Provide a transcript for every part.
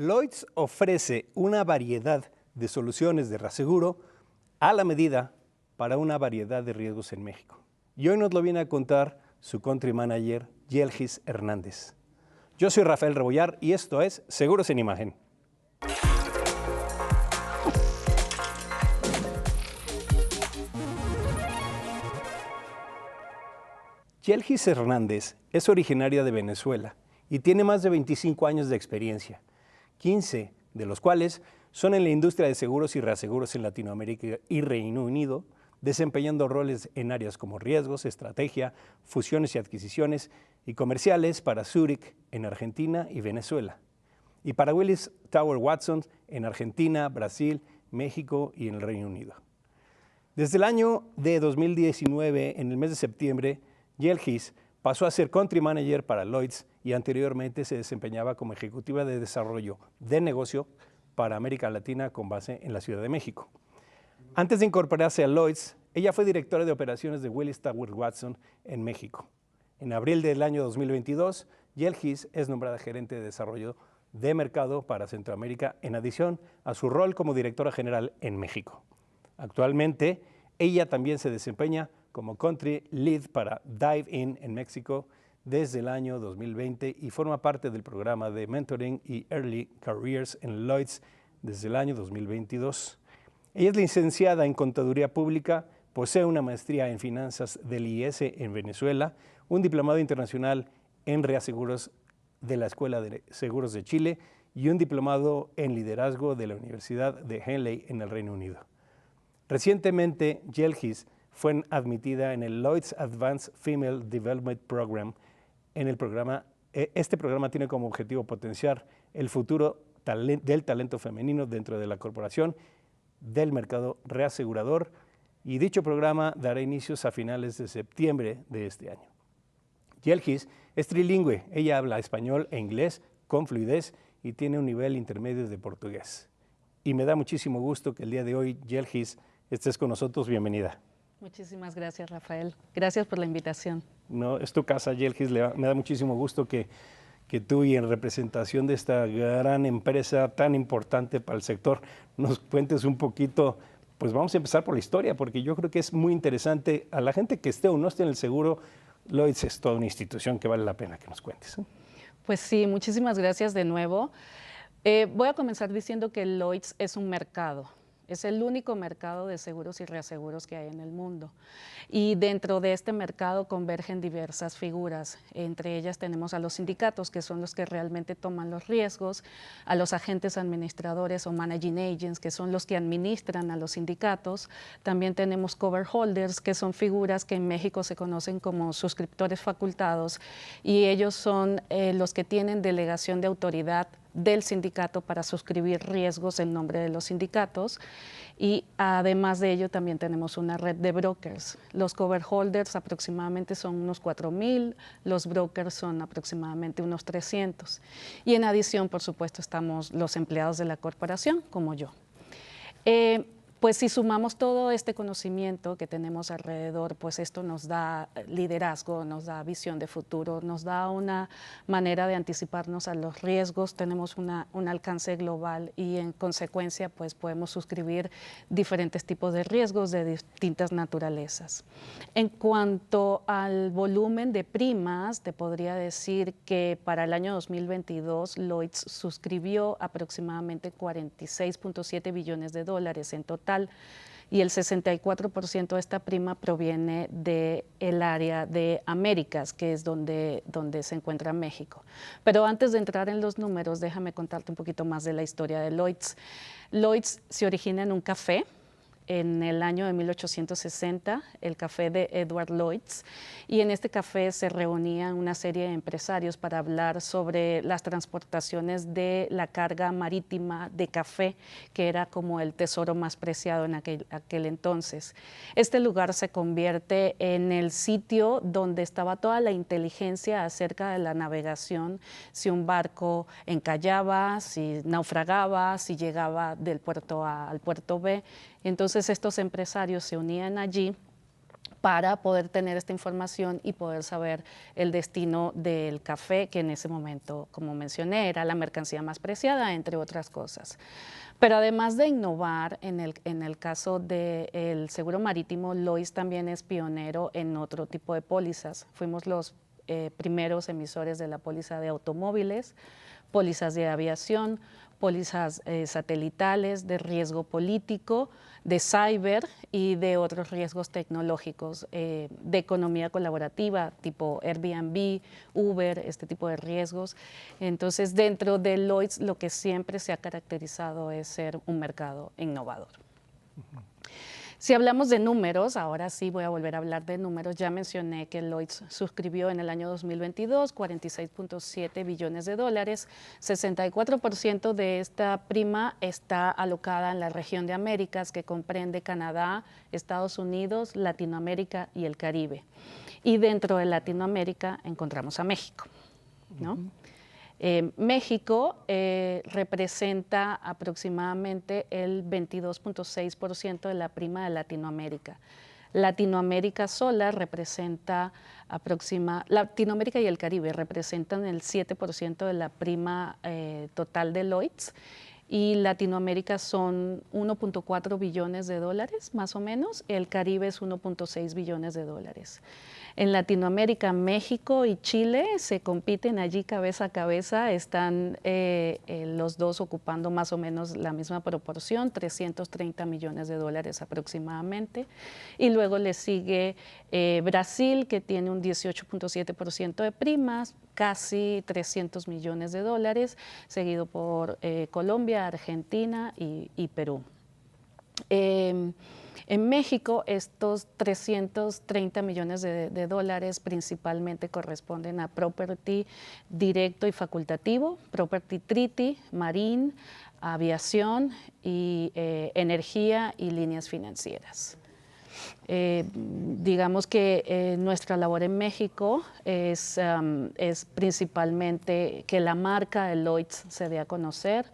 Lloyds ofrece una variedad de soluciones de reaseguro a la medida para una variedad de riesgos en México. Y hoy nos lo viene a contar su country manager, Yelgis Hernández. Yo soy Rafael Rebollar y esto es Seguros en Imagen. Yelgis Hernández es originaria de Venezuela y tiene más de 25 años de experiencia, 15 de los cuales son en la industria de seguros y reaseguros en Latinoamérica y Reino Unido, desempeñando roles en áreas como riesgos, estrategia, fusiones y adquisiciones y comerciales para Zurich en Argentina y Venezuela, y para Willis Towers Watson en Argentina, Brasil, México y en el Reino Unido. Desde el año de 2019, en el mes de septiembre, Yelgis pasó a ser country manager para Lloyds y anteriormente se desempeñaba como ejecutiva de desarrollo de negocio para América Latina con base en la Ciudad de México. Antes de incorporarse a Lloyds, ella fue directora de operaciones de Willis Towers Watson en México. En abril del año 2022, Yelgis es nombrada gerente de desarrollo de mercado para Centroamérica en adición a su rol como directora general en México. Actualmente, ella también se desempeña como Country Lead para Dive In en México desde el año 2020 y forma parte del programa de Mentoring y Early Careers en Lloyds desde el año 2022. Ella es licenciada en Contaduría Pública, posee una maestría en Finanzas del IES en Venezuela, un diplomado internacional en Reaseguros de la Escuela de Seguros de Chile y un diplomado en Liderazgo de la Universidad de Henley en el Reino Unido. Recientemente, Yelgis fue admitida en el Lloyds Advanced Female Development Program. Este programa tiene como objetivo potenciar el futuro del talento femenino dentro de la corporación del mercado reasegurador, y dicho programa dará inicios a finales de septiembre de este año. Yelgis es trilingüe, ella habla español e inglés con fluidez y tiene un nivel intermedio de portugués. Y me da muchísimo gusto que el día de hoy, Yelgis, estés con nosotros. Bienvenida. Muchísimas gracias, Rafael. Gracias por la invitación. No, es tu casa, Yelgis. Me da muchísimo gusto que tú, y en representación de esta gran empresa tan importante para el sector, nos cuentes un poquito. Pues vamos a empezar por la historia, porque yo creo que es muy interesante. A la gente que esté o no esté en el seguro, Lloyds es toda una institución que vale la pena que nos cuentes. Pues sí, muchísimas gracias de nuevo. Voy a comenzar diciendo que Lloyds es un mercado. Es el único mercado de seguros y reaseguros que hay en el mundo. Y dentro de este mercado convergen diversas figuras. Entre ellas tenemos a los sindicatos, que son los que realmente toman los riesgos, a los agentes administradores o managing agents, que son los que administran a los sindicatos. También tenemos cover holders, que son figuras que en México se conocen como suscriptores facultados, y ellos son los que tienen delegación de autoridad del sindicato para suscribir riesgos en nombre de los sindicatos. Y además de ello también tenemos una red de brokers. Los cover holders aproximadamente son unos 4,000, los brokers son aproximadamente unos 300. Y en adición, por supuesto, estamos los empleados de la corporación, como yo. Pues si sumamos todo este conocimiento que tenemos alrededor, pues esto nos da liderazgo, nos da visión de futuro, nos da una manera de anticiparnos a los riesgos, tenemos un alcance global y en consecuencia pues podemos suscribir diferentes tipos de riesgos de distintas naturalezas. En cuanto al volumen de primas, te podría decir que para el año 2022 Lloyds suscribió aproximadamente 46.7 billones de dólares en total, y el 64% de esta prima proviene del área de Américas, que es donde se encuentra México. Pero antes de entrar en los números, déjame contarte un poquito más de la historia de Lloyds. Lloyds se origina en un café en el año de 1860, el café de Edward Lloyds, y en este café se reunían una serie de empresarios para hablar sobre las transportaciones de la carga marítima de café, que era como el tesoro más preciado en aquel entonces. Este lugar se convierte en el sitio donde estaba toda la inteligencia acerca de la navegación, si un barco encallaba, si naufragaba, si llegaba del puerto A al puerto B. Entonces estos empresarios se unían allí para poder tener esta información y poder saber el destino del café, que en ese momento, como mencioné, era la mercancía más preciada, entre otras cosas. Pero además de innovar, en el caso del seguro marítimo, Lloyds también es pionero en otro tipo de pólizas. Fuimos los primeros emisores de la póliza de automóviles, pólizas de aviación, pólizas satelitales, de riesgo político, de cyber y de otros riesgos tecnológicos, de economía colaborativa, tipo Airbnb, Uber, este tipo de riesgos. Entonces, dentro de Lloyds, lo que siempre se ha caracterizado es ser un mercado innovador. Si hablamos de números, ahora sí voy a volver a hablar de números. Ya mencioné que Lloyds suscribió en el año 2022 46.7 billones de dólares. 64% de esta prima está alocada en la región de Américas, que comprende Canadá, Estados Unidos, Latinoamérica y el Caribe. Y dentro de Latinoamérica encontramos a México, ¿no? México representa aproximadamente el 22.6% de la prima de Latinoamérica. Latinoamérica sola representa Latinoamérica y el Caribe representan el 7% de la prima total de Lloyds, y Latinoamérica son 1.4 billones de dólares más o menos, el Caribe es 1.6 billones de dólares. En Latinoamérica, México y Chile se compiten allí cabeza a cabeza, están los dos ocupando más o menos la misma proporción, 330 millones de dólares aproximadamente. Y luego le sigue Brasil, que tiene un 18.7% de primas, casi 300 millones de dólares, seguido por Colombia, Argentina y Perú. En México, estos 330 millones de dólares principalmente corresponden a property directo y facultativo, property treaty, marine, aviación y energía y líneas financieras. Digamos que nuestra labor en México es principalmente que la marca de Lloyds se dé a conocer.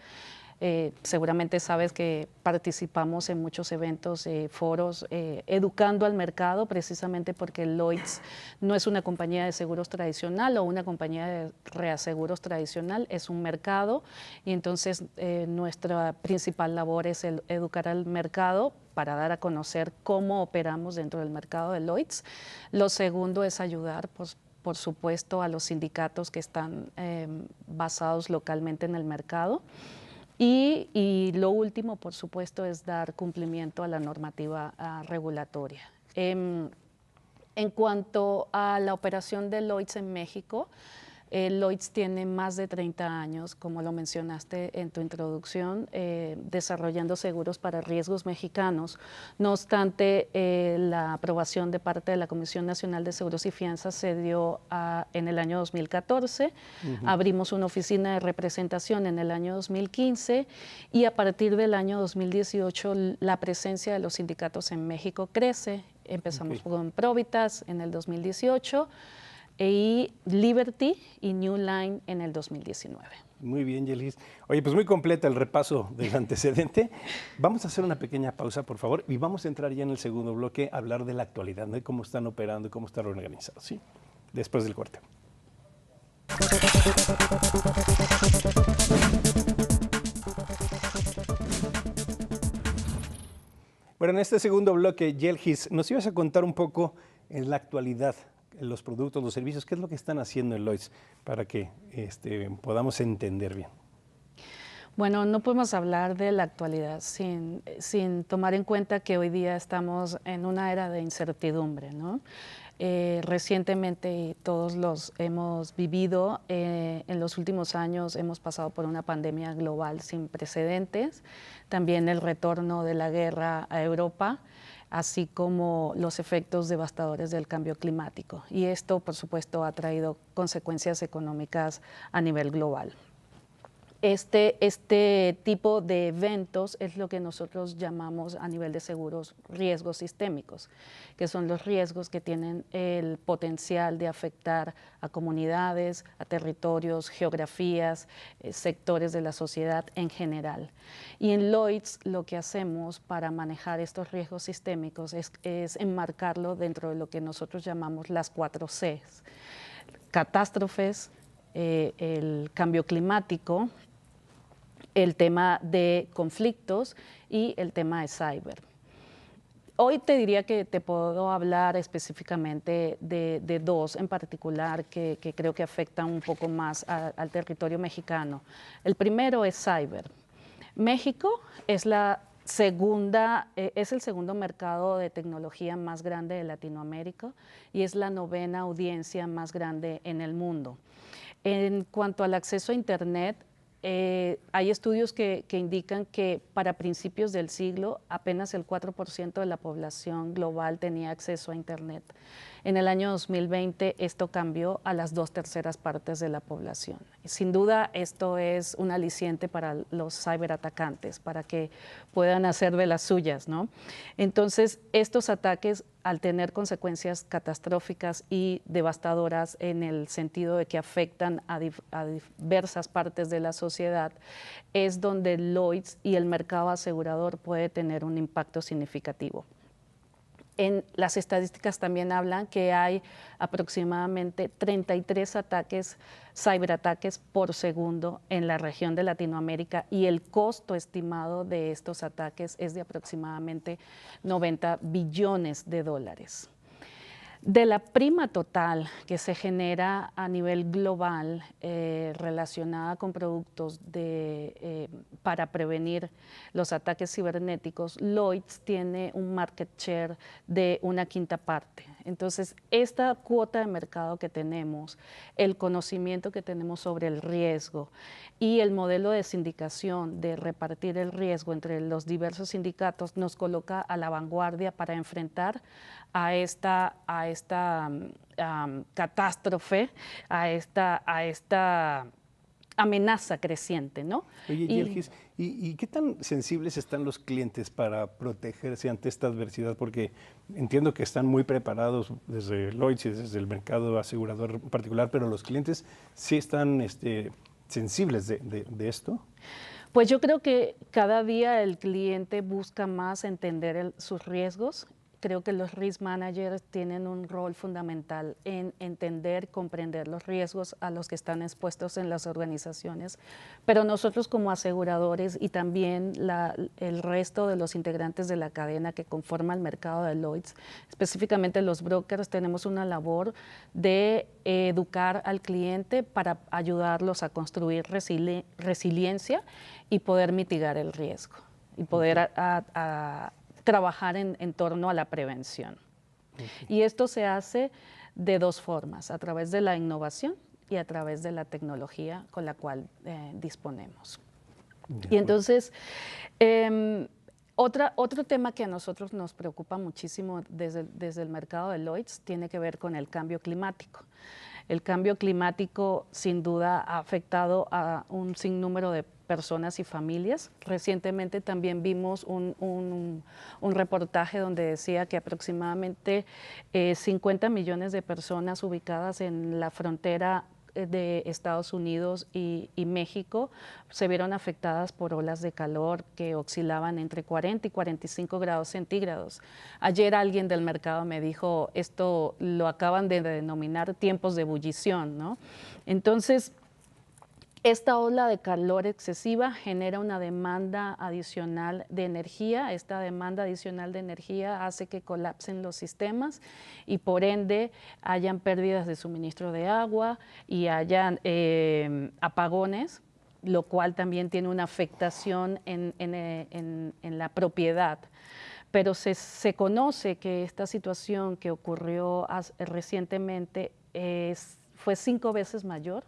Seguramente sabes que participamos en muchos eventos, foros, educando al mercado, precisamente porque Lloyds no es una compañía de seguros tradicional o una compañía de reaseguros tradicional, es un mercado, y entonces nuestra principal labor es educar al mercado para dar a conocer cómo operamos dentro del mercado de Lloyds. Lo segundo es ayudar, pues, por supuesto, a los sindicatos que están basados localmente en el mercado. Y lo último, por supuesto, es dar cumplimiento a la normativa regulatoria. En cuanto a la operación de Lloyds en México, Lloyds tiene más de 30 años, como lo mencionaste en tu introducción, desarrollando seguros para riesgos mexicanos. No obstante, la aprobación de parte de la Comisión Nacional de Seguros y Fianzas se dio en el año 2014. Abrimos una oficina de representación en el año 2015 y a partir del año 2018 la presencia de los sindicatos en México crece. Empezamos con Provitas en el 2018. Y Liberty y New Line en el 2019. Muy bien, Yelis. Oye, pues muy completa el repaso del antecedente. Vamos a hacer una pequeña pausa, por favor, y vamos a entrar ya en el segundo bloque a hablar de la actualidad, ¿no? De cómo están operando y cómo están organizados, ¿sí? Después del corte. Bueno, en este segundo bloque, Yelgis, nos ibas a contar un poco en la actualidad los productos, los servicios, qué es lo que están haciendo en Lloyds para que podamos entender bien. Bueno, no podemos hablar de la actualidad sin tomar en cuenta que hoy día estamos en una era de incertidumbre, ¿no? Recientemente todos los hemos vivido, en los últimos años hemos pasado por una pandemia global sin precedentes, también el retorno de la guerra a Europa, así como los efectos devastadores del cambio climático. Y esto, por supuesto, ha traído consecuencias económicas a nivel global. Este tipo de eventos es lo que nosotros llamamos a nivel de seguros riesgos sistémicos, que son los riesgos que tienen el potencial de afectar a comunidades, a territorios, geografías, sectores de la sociedad en general. Y en Lloyds lo que hacemos para manejar estos riesgos sistémicos es enmarcarlo dentro de lo que nosotros llamamos las 4 Cs: catástrofes, el cambio climático, el tema de conflictos y el tema de cyber. Hoy te diría que te puedo hablar específicamente de 2 en particular que creo que afectan un poco más al territorio mexicano. El primero es cyber. México es es el segundo mercado de tecnología más grande de Latinoamérica y es la 9ª audiencia más grande en el mundo. En cuanto al acceso a Internet, hay estudios que indican que para principios del siglo apenas el 4% de la población global tenía acceso a Internet. En el año 2020 esto cambió a las 2/3 partes de la población. Sin duda esto es un aliciente para los ciberatacantes, para que puedan hacer de las suyas, ¿no? Entonces estos ataques, al tener consecuencias catastróficas y devastadoras en el sentido de que afectan a diversas partes de la sociedad, es donde Lloyds y el mercado asegurador puede tener un impacto significativo. En las estadísticas también hablan que hay aproximadamente 33 ciberataques por segundo en la región de Latinoamérica y el costo estimado de estos ataques es de aproximadamente 90 billones de dólares. De la prima total que se genera a nivel global relacionada con productos para prevenir los ataques cibernéticos, Lloyds tiene un market share de 1/5 parte. Entonces, esta cuota de mercado que tenemos, el conocimiento que tenemos sobre el riesgo y el modelo de sindicación de repartir el riesgo entre los diversos sindicatos nos coloca a la vanguardia para enfrentar a esta catástrofe, a esta amenaza creciente, ¿no? Oye, Yelgis, ¿y qué tan sensibles están los clientes para protegerse ante esta adversidad? Porque entiendo que están muy preparados desde Lloyds y desde el mercado asegurador en particular, pero los clientes sí están sensibles de esto. Pues yo creo que cada día el cliente busca más entender sus riesgos. Creo que los risk managers tienen un rol fundamental en entender, comprender los riesgos a los que están expuestos en las organizaciones, pero nosotros como aseguradores y también el resto de los integrantes de la cadena que conforma el mercado de Lloyds, específicamente los brokers, tenemos una labor de educar al cliente para ayudarlos a construir resiliencia y poder mitigar el riesgo y poder trabajar en torno a la prevención. Y esto se hace de 2 formas, a través de la innovación y a través de la tecnología con la cual disponemos. Y entonces, otro tema que a nosotros nos preocupa muchísimo desde el mercado de Lloyds tiene que ver con el cambio climático. El cambio climático sin duda ha afectado a un sinnúmero de personas y familias. Recientemente también vimos un reportaje donde decía que aproximadamente 50 millones de personas ubicadas en la frontera de Estados Unidos y México se vieron afectadas por olas de calor que oscilaban entre 40 y 45 grados centígrados. Ayer alguien del mercado me dijo, esto lo acaban de denominar tiempos de ebullición, ¿no? Entonces, esta ola de calor excesiva genera una demanda adicional de energía. Esta demanda adicional de energía hace que colapsen los sistemas y por ende hayan pérdidas de suministro de agua y hayan apagones, lo cual también tiene una afectación en la propiedad. Pero se conoce que esta situación que ocurrió recientemente fue 5 veces mayor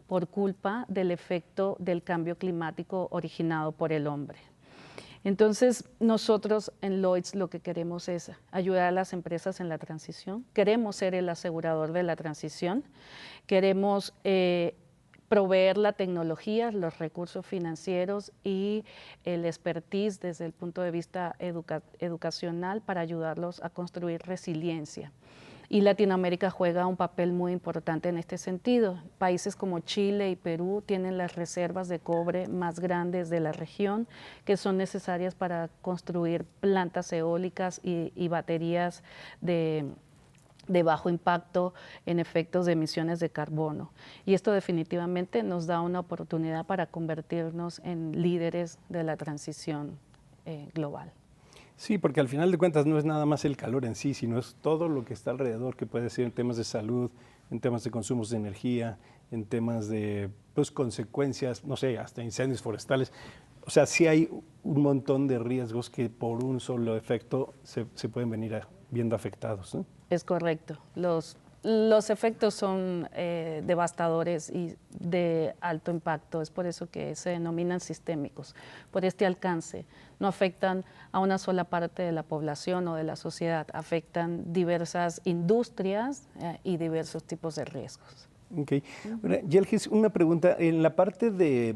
por culpa del efecto del cambio climático originado por el hombre. Entonces, nosotros en Lloyds lo que queremos es ayudar a las empresas en la transición, queremos ser el asegurador de la transición, queremos proveer la tecnología, los recursos financieros y el expertise desde el punto de vista educacional para ayudarlos a construir resiliencia. Y Latinoamérica juega un papel muy importante en este sentido. Países como Chile y Perú tienen las reservas de cobre más grandes de la región, que son necesarias para construir plantas eólicas y baterías de bajo impacto en efectos de emisiones de carbono. Y esto definitivamente nos da una oportunidad para convertirnos en líderes de la transición global. Sí, porque al final de cuentas no es nada más el calor en sí, sino es todo lo que está alrededor, que puede ser en temas de salud, en temas de consumos de energía, en temas de pues, consecuencias, no sé, hasta incendios forestales. O sea, sí hay un montón de riesgos que por un solo efecto se pueden venir viendo afectados, ¿no? Es correcto. Los efectos son devastadores y de alto impacto, es por eso que se denominan sistémicos, por este alcance. No afectan a una sola parte de la población o de la sociedad, afectan diversas industrias y diversos tipos de riesgos. Ok. Yelgis, una pregunta. En la parte de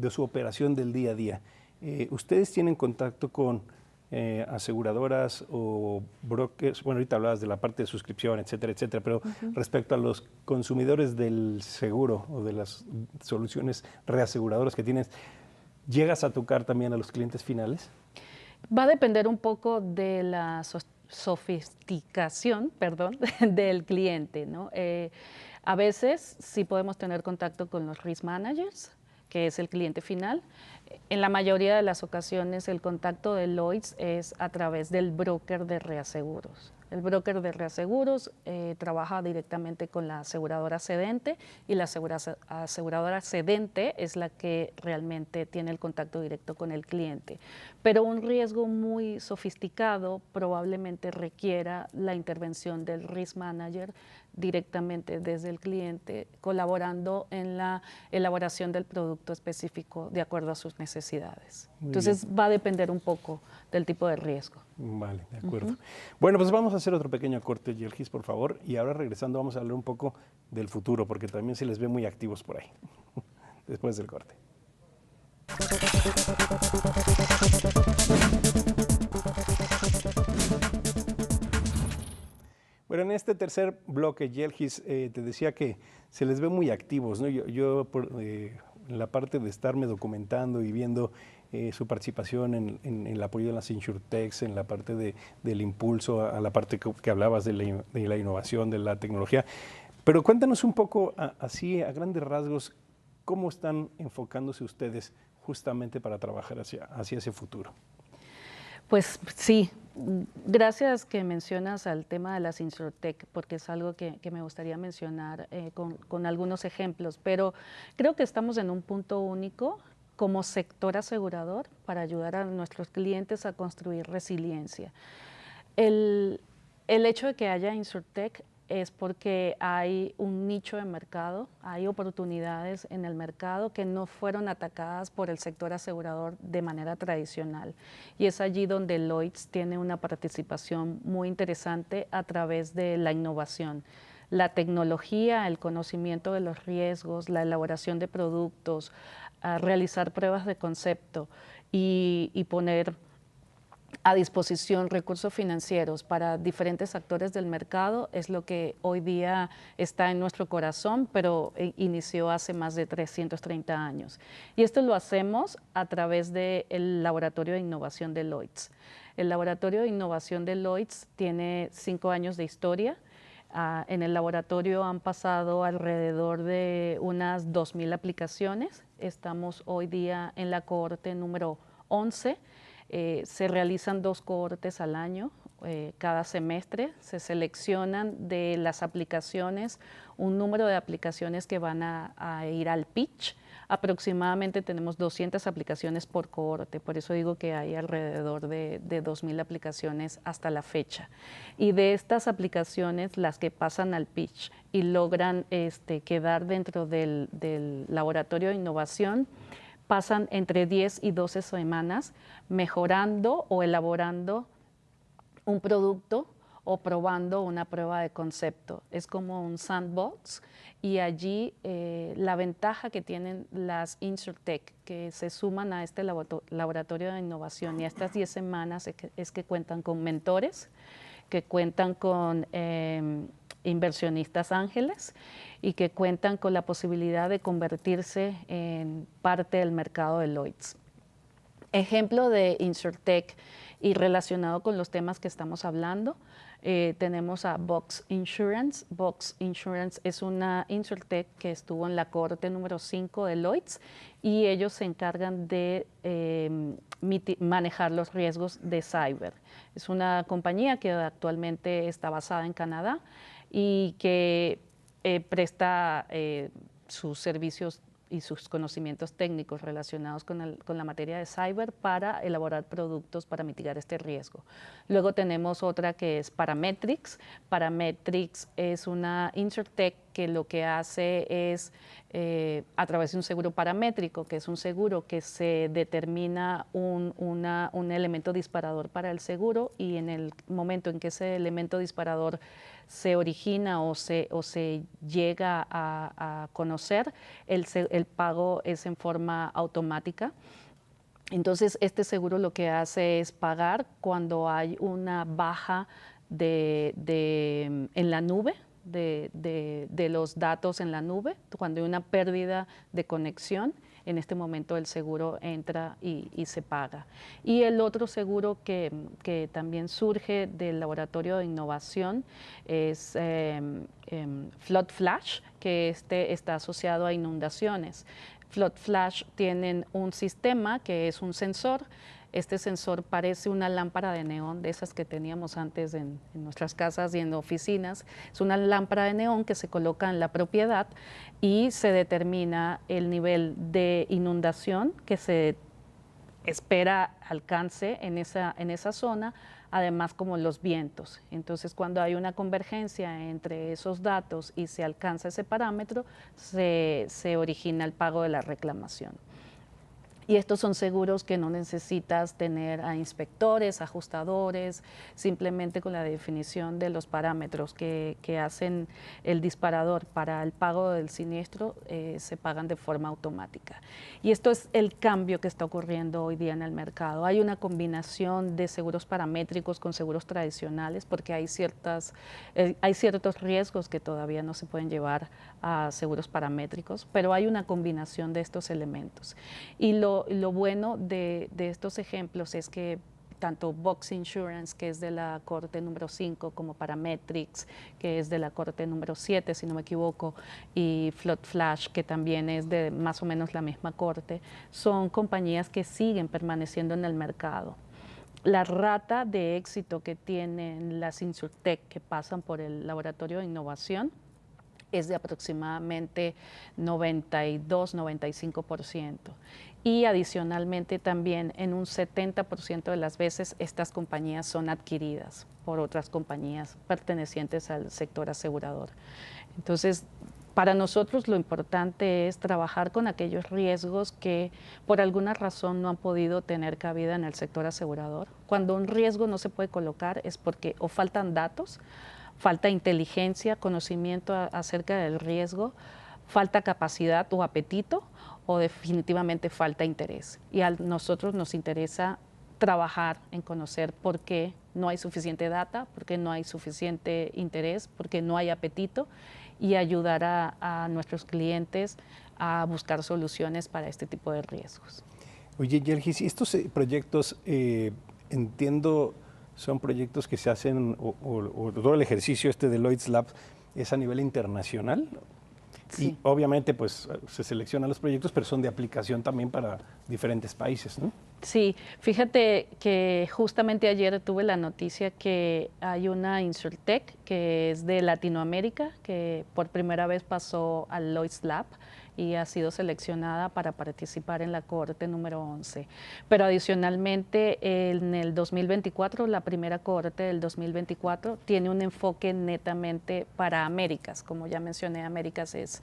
su operación del día a día, ¿ustedes tienen contacto con aseguradoras o brokers? Bueno, ahorita hablabas de la parte de suscripción, etcétera, etcétera, pero respecto a los consumidores del seguro o de las soluciones reaseguradoras que tienes, ¿llegas a tocar también a los clientes finales? Va a depender un poco de la sofisticación, perdón, del cliente, ¿no? A veces sí podemos tener contacto con los risk managers, que es el cliente final. En la mayoría de las ocasiones el contacto de Lloyds es a través del broker de reaseguros. El broker de reaseguros trabaja directamente con la aseguradora cedente y la aseguradora cedente es la que realmente tiene el contacto directo con el cliente. Pero un riesgo muy sofisticado probablemente requiera la intervención del risk manager directamente desde el cliente, colaborando en la elaboración del producto específico de acuerdo a sus necesidades. Entonces va a depender un poco del tipo de riesgo. Vale, de acuerdo. Bueno, pues vamos a hacer otro pequeño corte, Yelgis, por favor, y ahora regresando vamos a hablar un poco del futuro, porque también se les ve muy activos por ahí, después del corte. Bueno, en este tercer bloque, Yelgis, te decía que se les ve muy activos, ¿no? Yo en la parte de estarme documentando y viendo su participación en el apoyo de las InsurTechs, en la parte del impulso, a la parte que hablabas de la innovación, de la tecnología. Pero cuéntanos un poco, así a grandes rasgos, cómo están enfocándose ustedes justamente para trabajar hacia ese futuro. Pues sí, gracias que mencionas al tema de las InsurTech, porque es algo que me gustaría mencionar con algunos ejemplos, pero creo que estamos en un punto único como sector asegurador para ayudar a nuestros clientes a construir resiliencia. El hecho de que haya InsurTech es porque hay un nicho de mercado, hay oportunidades en el mercado que no fueron atacadas por el sector asegurador de manera tradicional. Y es allí donde Lloyds tiene una participación muy interesante a través de la innovación. La tecnología, el conocimiento de los riesgos, la elaboración de productos, realizar pruebas de concepto y poner a disposición recursos financieros para diferentes actores del mercado es lo que hoy día está en nuestro corazón, pero inició hace más de 330 años. Y esto lo hacemos a través del Laboratorio de Innovación de Lloyds. El Laboratorio de Innovación de Lloyds tiene 5 años de historia. En el laboratorio han pasado alrededor de unas 2,000 aplicaciones. Estamos hoy día en la cohorte número 11. Se realizan 2 cohortes al año, cada semestre. Se seleccionan de las aplicaciones un número de aplicaciones que van a ir al pitch. Aproximadamente tenemos 200 aplicaciones por cohorte, por eso digo que hay alrededor de 2,000 aplicaciones hasta la fecha. Y de estas aplicaciones, las que pasan al pitch y logran quedar dentro del laboratorio de innovación, pasan entre 10 y 12 semanas mejorando o elaborando un producto o probando una prueba de concepto. Es como un sandbox y allí la ventaja que tienen las InsurTech, que se suman a este laboratorio de innovación y a estas 10 semanas es que cuentan con mentores, que cuentan con inversionistas ángeles y que cuentan con la posibilidad de convertirse en parte del mercado de Lloyds. Ejemplo de InsurTech y relacionado con los temas que estamos hablando, tenemos a Vox Insurance. Vox Insurance es una InsurTech que estuvo en la cohorte número 5 de Lloyds y ellos se encargan de manejar los riesgos de cyber. Es una compañía que actualmente está basada en Canadá y que presta sus servicios y sus conocimientos técnicos relacionados con la materia de cyber para elaborar productos para mitigar este riesgo. Luego tenemos otra que es Parametrics. Parametrics es una InsurTech que lo que hace es, a través de un seguro paramétrico, que es un seguro que se determina un elemento disparador para el seguro y en el momento en que ese elemento disparador se origina o se llega a conocer, el pago es en forma automática. Entonces, este seguro lo que hace es pagar cuando hay una baja en la nube, de los datos en la nube, cuando hay una pérdida de conexión. En este momento el seguro entra y se paga. Y el otro seguro que también surge del laboratorio de innovación es Flood Flash, que está asociado a inundaciones. Flood Flash tienen un sistema que es un sensor. Este sensor parece una lámpara de neón, de esas que teníamos antes en nuestras casas y en oficinas. Es una lámpara de neón que se coloca en la propiedad y se determina el nivel de inundación que se espera alcance en esa zona, además como los vientos. Entonces, cuando hay una convergencia entre esos datos y se alcanza ese parámetro, se origina el pago de la reclamación. Y estos son seguros que no necesitas tener a inspectores, ajustadores, simplemente con la definición de los parámetros que hacen el disparador para el pago del siniestro, se pagan de forma automática. Y esto es el cambio que está ocurriendo hoy día en el mercado. Hay una combinación de seguros paramétricos con seguros tradicionales porque hay ciertos riesgos que todavía no se pueden llevar a seguros paramétricos, pero hay una combinación de estos elementos. Y lo bueno de estos ejemplos es que tanto Vox Insurance, que es de la corte número 5, como Parametrics, que es de la corte número 7, si no me equivoco, y Flood Flash, que también es de más o menos la misma corte, son compañías que siguen permaneciendo en el mercado. La rata de éxito que tienen las InsurTech que pasan por el laboratorio de innovación es de aproximadamente 92-95%. Y adicionalmente también en un 70% de las veces estas compañías son adquiridas por otras compañías pertenecientes al sector asegurador. Entonces, para nosotros lo importante es trabajar con aquellos riesgos que por alguna razón no han podido tener cabida en el sector asegurador. Cuando un riesgo no se puede colocar es porque o faltan datos, falta inteligencia, conocimiento acerca del riesgo, falta capacidad o apetito o definitivamente falta interés. Y a nosotros nos interesa trabajar en conocer por qué no hay suficiente data, por qué no hay suficiente interés, por qué no hay apetito y ayudar a nuestros clientes a buscar soluciones para este tipo de riesgos. Oye, Yelgis, estos proyectos, entiendo, son proyectos que se hacen, o todo el ejercicio de Lloyds Lab es a nivel internacional. Sí. Y obviamente pues se seleccionan los proyectos, pero son de aplicación también para diferentes países, ¿no? Sí, fíjate que justamente ayer tuve la noticia que hay una InsurTech que es de Latinoamérica, que por primera vez pasó al Lloyds Lab y ha sido seleccionada para participar en la cohorte número 11. Pero adicionalmente, en el 2024, la primera cohorte del 2024, tiene un enfoque netamente para Américas. Como ya mencioné, Américas es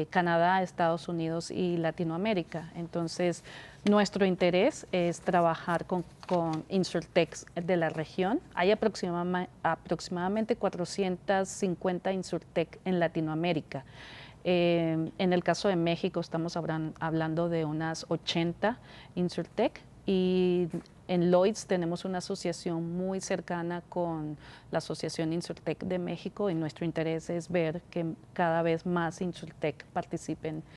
Canadá, Estados Unidos y Latinoamérica. Entonces, nuestro interés es trabajar con insurtechs de la región. Hay aproximadamente 450 insurtech en Latinoamérica. En el caso de México estamos hablando de unas 80 insurtech, y en Lloyds tenemos una asociación muy cercana con la Asociación Insurtech de México, y nuestro interés es ver que cada vez más insurtech participen